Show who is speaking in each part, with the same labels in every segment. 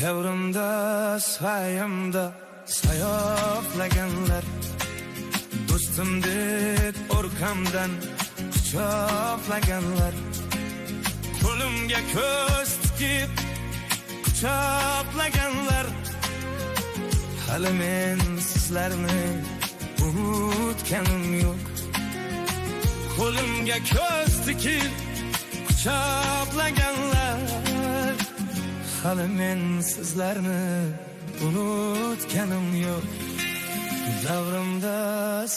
Speaker 1: Devrimda, sayamda sayoflaganlar, do'stim deb orqamdan quchoqlaganlar, qo'limga ko'z tikib quchoqlaganlar, hali men sizlarni unutganim yo'q. Qo'limga ko'z tikib quchoqlaganlar, hali men sizlarni unutganim yo'q. Davrimda,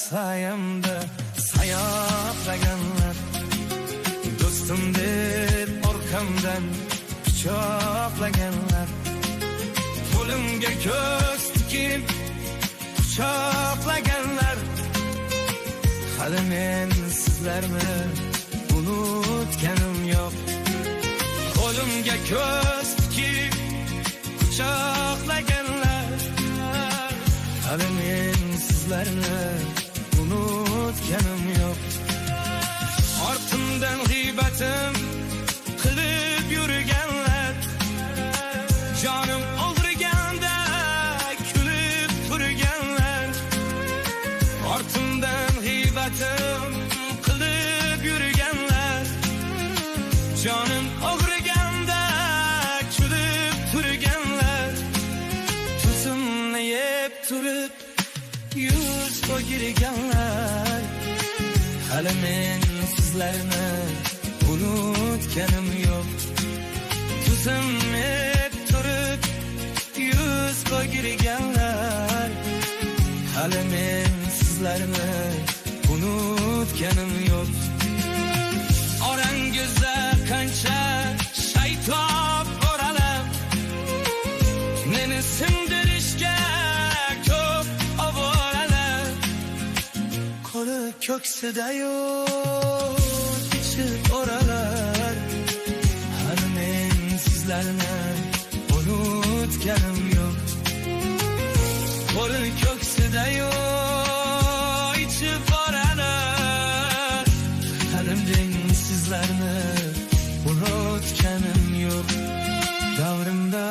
Speaker 1: sayamda sayoflaganlar, do'stim deb orqamdan quchoqlaganlar, qo'limga ko'z tikib quchoqlaganlar, hali men sizlarni unutganim yo'q. Qo'limga ko'z tikib quchoqlaganlar, hali men sizlarni unutganim yo'q. Ortimdan g'iybatim qilib yurganlar, jonim og'riganda kulib turganlar, ortimdan g'iybatim qilib yurganlar, jonim og'riganda kulib turganlar, tuzimni yeb turib yuz qo'yganlar, hali men sizlarni unutganim yo'q. Tuzimni yeb turib yuz qo'yganlar, hali men sizlarni unutganim yo'q. Orangizda qancha shayton o'ralab, meni sindirishga ko'p ovoralar, qo'li ko'ksida yo'q ichib o'ralar, hali men sizlarni unutganim yo'q. Qo'li ko'ksida yo'q ichib o'ralar, hali men sizlarni unutganim yo'q. Davrimda,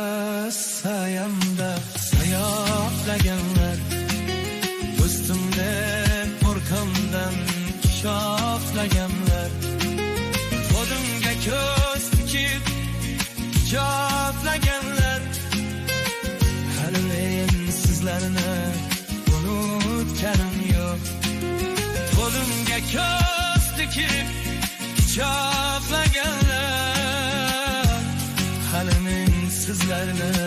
Speaker 1: sayamda sayoflaganlar, do'stim deb orqamdan quchoqlaganlar, qo'limga ko'z tikib quchoqlaganlar, hali men sizlarni unutganim yo'q. Qo'limga ko'z tikib quchoqlaganlar, hali men sizlarni